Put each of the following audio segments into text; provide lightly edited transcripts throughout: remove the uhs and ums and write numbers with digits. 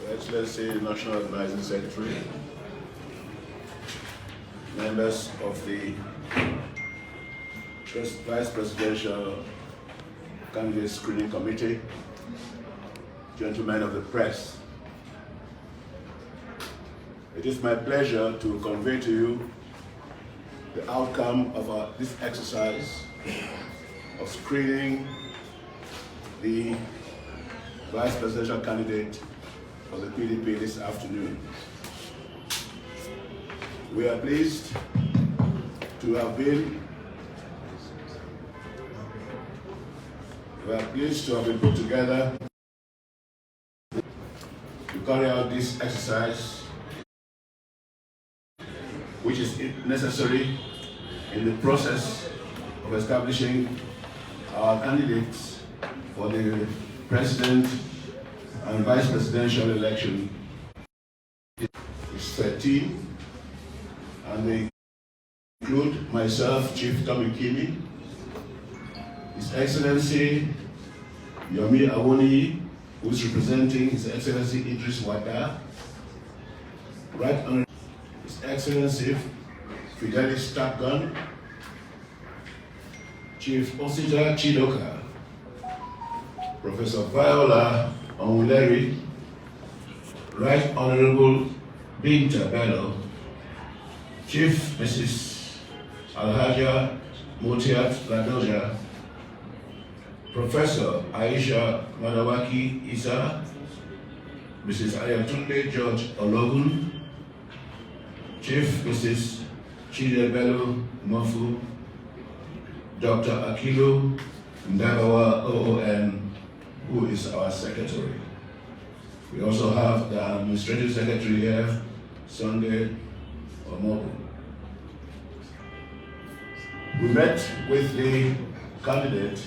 Your Excellency, National Organizing Secretary, members of the Vice Presidential Candidate Screening Committee, gentlemen of the press, it is my pleasure to convey to you the outcome of this exercise of screening the Vice Presidential candidate for the PDP this afternoon. We are pleased to have been put together to carry out this exercise, which is necessary in the process of establishing our candidates for the President and Vice Presidential election. It's 13, and they include myself, Chief Tom Ikimi, His Excellency Yomi Awoniyi, who is representing His Excellency Idris Wada, Right Honorable His Excellency Fidelis Takgan, Chief Osita Chidoka, Professor Viola Onwuleri, Right Honorable Binta Bello, Chief Mrs. Alhaja Motiat Ladoja, Professor Aisha Madawaki Isa, Mrs. Ayatunde George Ologun, Chief Mrs. Chidebelu Mofu, Dr. Akilu Ndagawa OON, who is our secretary. We also have the administrative secretary here, Sunday Omobu. We met with the candidate,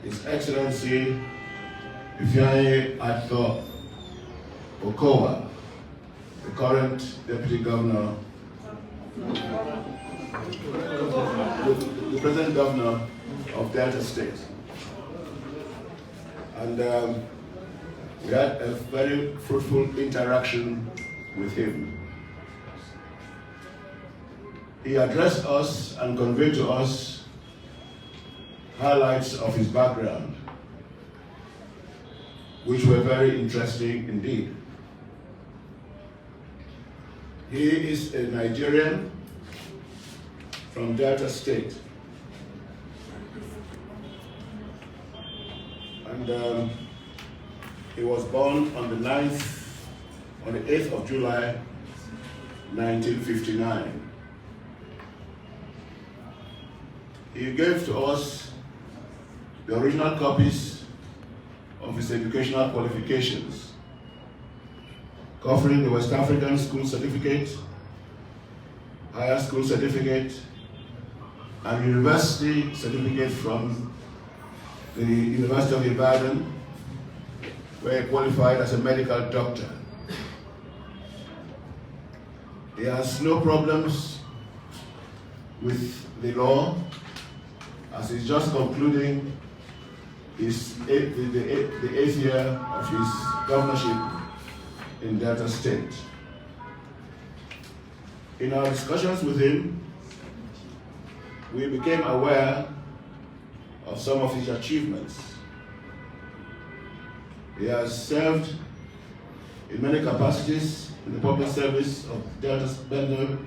His Excellency Ifeanyi Okowa, the current Deputy Governor, the present Governor of Delta State. And we had a very fruitful interaction with him. He addressed us and conveyed to us highlights of his background, which were very interesting indeed. He is a Nigerian from Delta State. And he was born on the 8th of July, 1959. He gave to us the original copies of his educational qualifications, covering the West African School Certificate, Higher School Certificate, and University Certificate from the University of Ibadan, where he qualified as a medical doctor. He has no problems with the law, as he's just concluding the 8th year of his governorship in Delta State. In our discussions with him, we became aware of some of his achievements. He has served in many capacities in the public service of Delta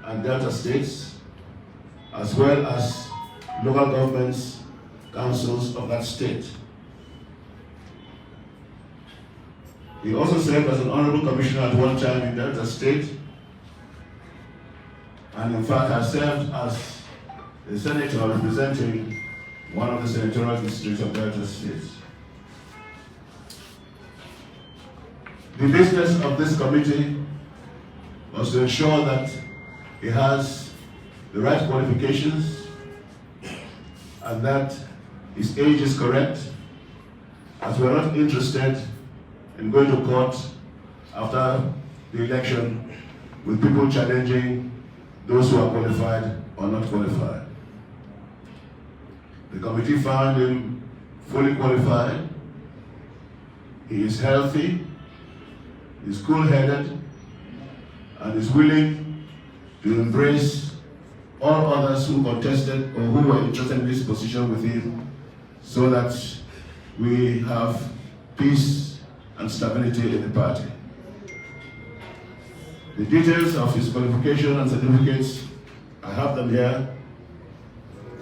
and Delta States, as well as local governments, councils of that state. He also served as an honorable commissioner at one time in Delta State, and in fact has served as a senator representing one of the senatorial districts of Delta State. The business of this committee was to ensure that he has the right qualifications and that his age is correct, as we are not interested in going to court after the election with people challenging those who are qualified or not qualified. The committee found him fully qualified he is healthy, is cool-headed, and is willing to embrace all others who contested or who were interested in this position with him, so that we have peace and stability in the party. The details of his qualification and certificates, I have them here,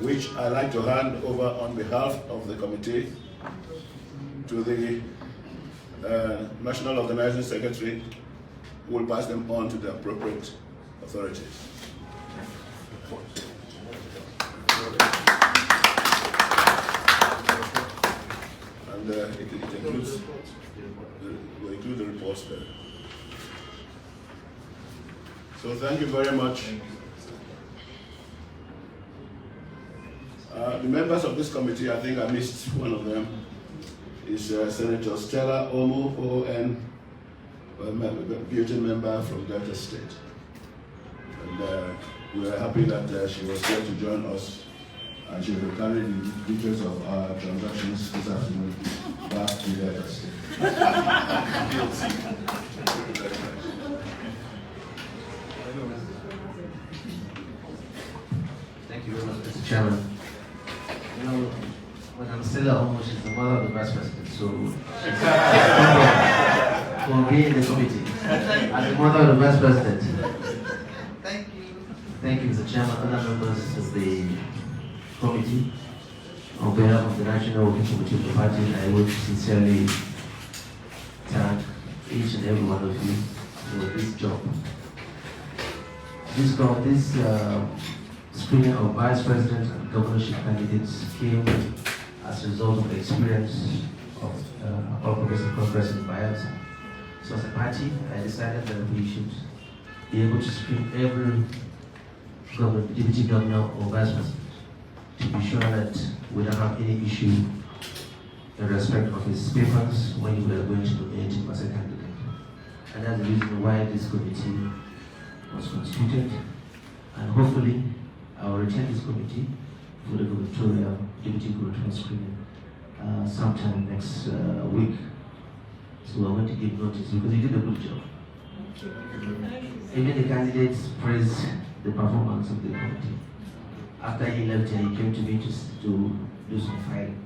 which I like to hand over on behalf of the committee to the National Organizing Secretary, who will pass them on to the appropriate authorities. And it includes will include the reports there. So thank you very much. The members of this committee, I think I missed one of them, is Senator Stella Omo, O.N., beauty member from Delta State. And we are happy that she was here to join us, and she will carry the details of our transactions this afternoon back to Delta State. Thank you very much, Mr. Chairman. You know, when I'm Stella Omo, she's the mother of the vice president, so for me in the committee, as the mother of the vice president. Thank you. Thank you, Mr. Chairman, other members of the committee. On behalf of the National Working Committee of the party, I would sincerely thank each and every one of you for this job. This screening of vice president and governorship candidates came as a result of the experience of our Progressive Congress in Bayelsa. So as a party, I decided that we should be able to screen every governor, deputy governor or vice president to be sure that we don't have any issue in respect of his papers when we are going to do anything as a candidate. And that's the reason why this committee was constituted. And hopefully, I will return this committee for the gubernatorial, deputy gubernatorial screening sometime next week. So I want to give notice because he did a good job. Even the candidates praised the performance of the committee. After he left here, he came to me to do some filing.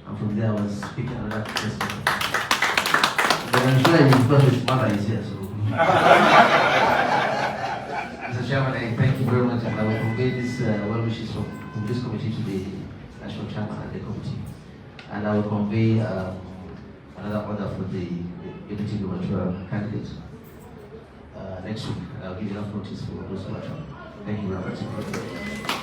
And from there, I was speaking another question. But I'm sure because his mother is here, so. Mr. Chairman, I thank you very much, and I will convey this well wishes from this committee to the National Chairman and the committee. And I will convey another order for the deputy gubernatorial candidate next week. I'll give enough notice for those who are traveling. Thank you very much.